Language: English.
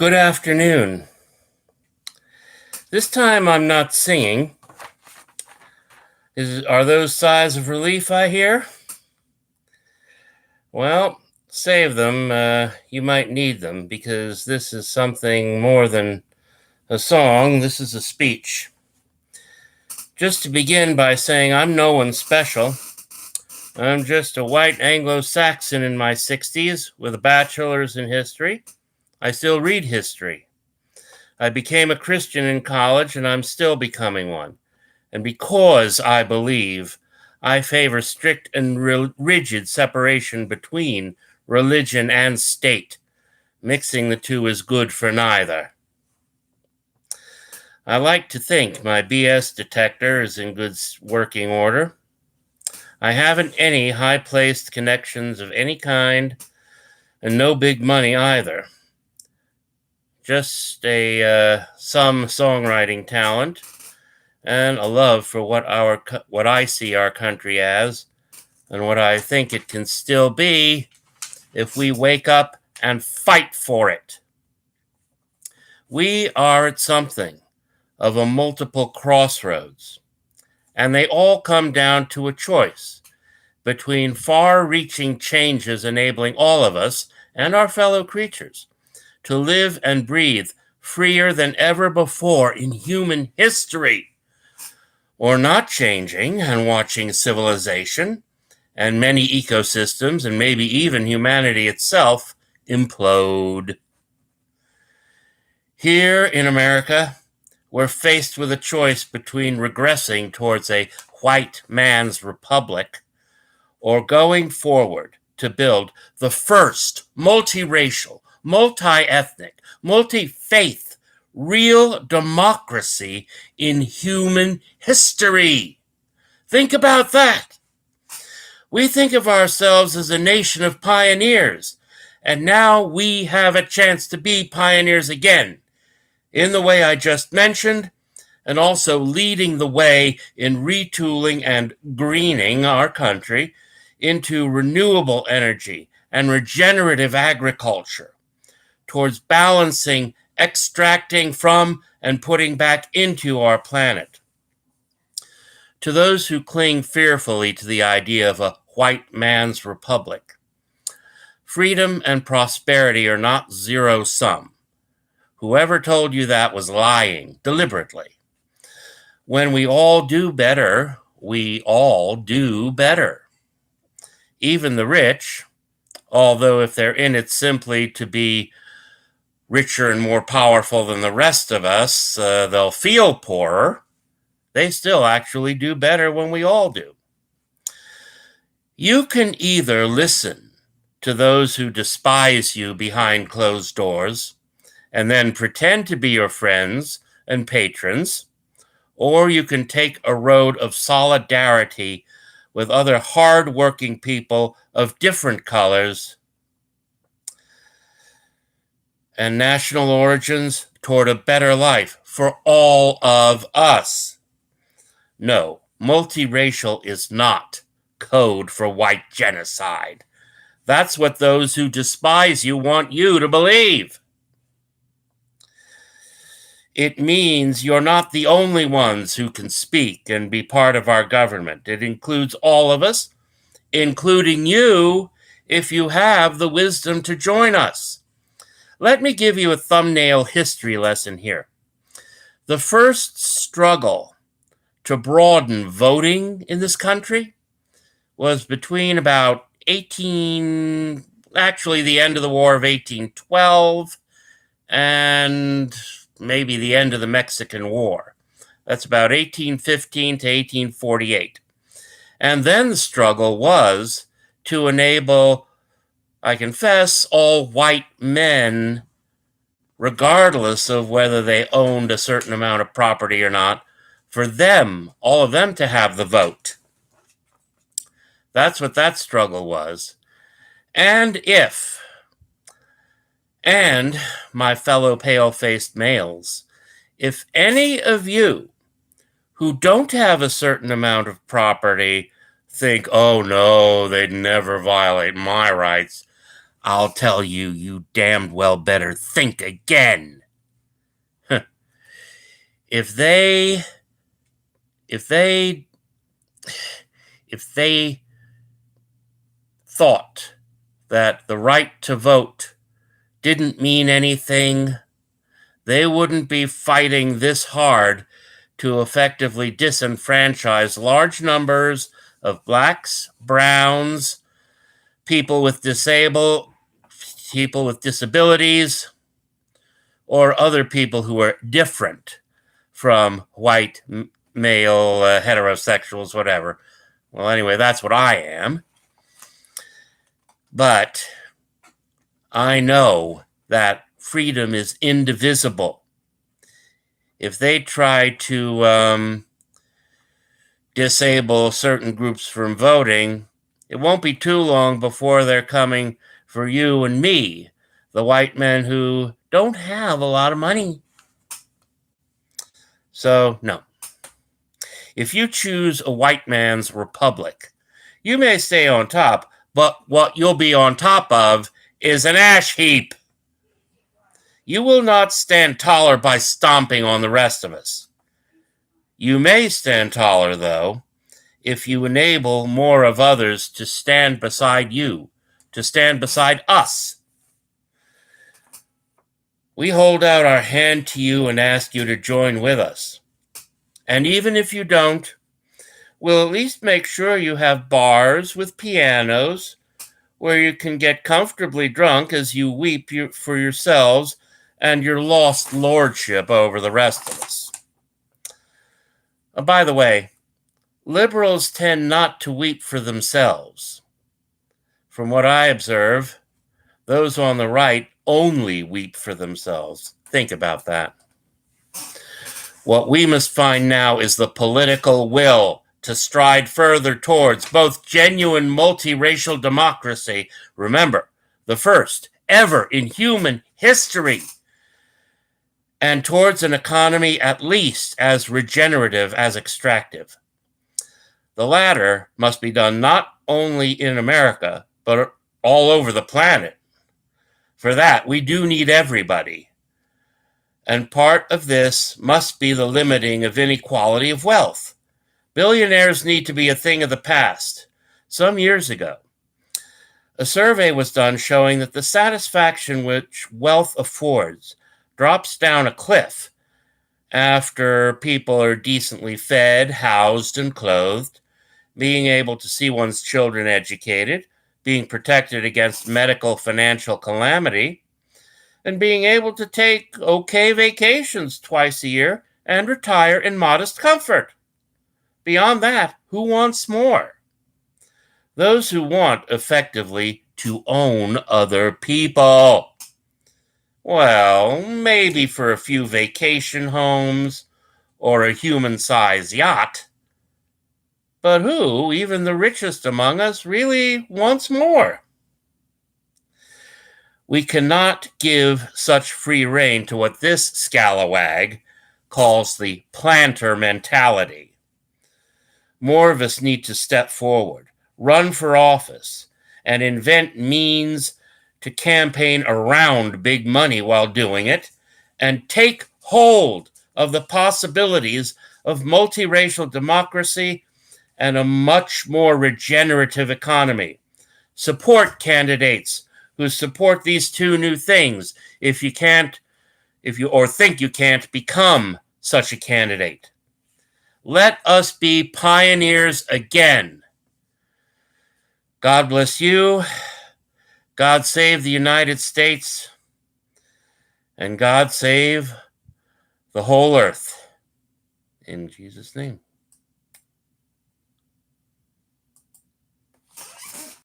Good afternoon. This time I'm not singing. Are those sighs of relief I hear? Well, save them. You might need them because this is something more than a song. This is a speech. Just to begin by saying I'm no one special. I'm just a white Anglo-Saxon in my 60s with a bachelor's in history. I still read history. I became a Christian in college, and I'm still becoming one. And because I believe, I favor strict and rigid separation between religion and state. Mixing the two is good for neither. I like to think my BS detector is in good working order. I haven't any high-placed connections of any kind, and no big money either. Just some songwriting talent and a love for what I see our country as and what I think it can still be if we wake up and fight for it. We are at something of a multiple crossroads, and they all come down to a choice between far-reaching changes enabling all of us and our fellow creatures to live and breathe freer than ever before in human history, or not changing and watching civilization and many ecosystems and maybe even humanity itself implode. Here in America, we're faced with a choice between regressing towards a white man's republic or going forward to build the first multiracial, multi-ethnic, multi-faith, real democracy in human history. Think about that. We think of ourselves as a nation of pioneers, and now we have a chance to be pioneers again, in the way I just mentioned, and also leading the way in retooling and greening our country into renewable energy and regenerative agriculture, towards balancing, extracting from, and putting back into our planet. To those who cling fearfully to the idea of a white man's republic, freedom and prosperity are not zero-sum. Whoever told you that was lying deliberately. When we all do better, we all do better. Even the rich, although if they're in it simply to be richer and more powerful than the rest of us, they'll feel poorer. They still actually do better when we all do. You can either listen to those who despise you behind closed doors and then pretend to be your friends and patrons, or you can take a road of solidarity with other hard-working people of different colors and national origins toward a better life for all of us. No, multiracial is not code for white genocide. That's what those who despise you want you to believe. It means you're not the only ones who can speak and be part of our government. It includes all of us, including you, if you have the wisdom to join us. Let me give you a thumbnail history lesson here. The first struggle to broaden voting in this country was between about the end of the War of 1812 and maybe the end of the Mexican War. That's about 1815 to 1848. And then the struggle was to enable, I confess, all white men, regardless of whether they owned a certain amount of property or not, for them, all of them, to have the vote. That's what that struggle was. And my fellow pale-faced males, if any of you who don't have a certain amount of property think, oh no, they'd never violate my rights, I'll tell you, you damned well better think again. If they, if they, if they thought that the right to vote didn't mean anything, they wouldn't be fighting this hard to effectively disenfranchise large numbers of blacks, browns, people with disabilities, or other people who are different from white, male, heterosexuals, whatever. Well, anyway, that's what I am. But I know that freedom is indivisible. If they try to disable certain groups from voting, it won't be too long before they're coming for you and me, the white men who don't have a lot of money. So, no. If you choose a white man's republic, you may stay on top, but what you'll be on top of is an ash heap. You will not stand taller by stomping on the rest of us. You may stand taller, though, if you enable more of others to stand beside you, to stand beside us. We hold out our hand to you and ask you to join with us. And even if you don't, we'll at least make sure you have bars with pianos where you can get comfortably drunk as you weep for yourselves and your lost lordship over the rest of us. By the way, liberals tend not to weep for themselves. From what I observe, those on the right only weep for themselves. Think about that. What we must find now is the political will to stride further towards both genuine multiracial democracy, remember, the first ever in human history, and towards an economy at least as regenerative as extractive. The latter must be done not only in America, but all over the planet. For that, we do need everybody. And part of this must be the limiting of inequality of wealth. Billionaires need to be a thing of the past. Some years ago, a survey was done showing that the satisfaction which wealth affords drops down a cliff after people are decently fed, housed, and clothed, being able to see one's children educated, being protected against medical financial calamity, and being able to take okay vacations twice a year and retire in modest comfort. Beyond that, who wants more? Those who want effectively to own other people. Well, maybe for a few vacation homes or a human-sized yacht. But who, even the richest among us, really wants more? We cannot give such free rein to what this scalawag calls the planter mentality. More of us need to step forward, run for office, and invent means to campaign around big money while doing it, and take hold of the possibilities of multiracial democracy and a much more regenerative economy. Support candidates who support these two new things if you think you can't become such a candidate. Let us be pioneers again. God bless you. God save the United States. And God save the whole earth. In Jesus' name.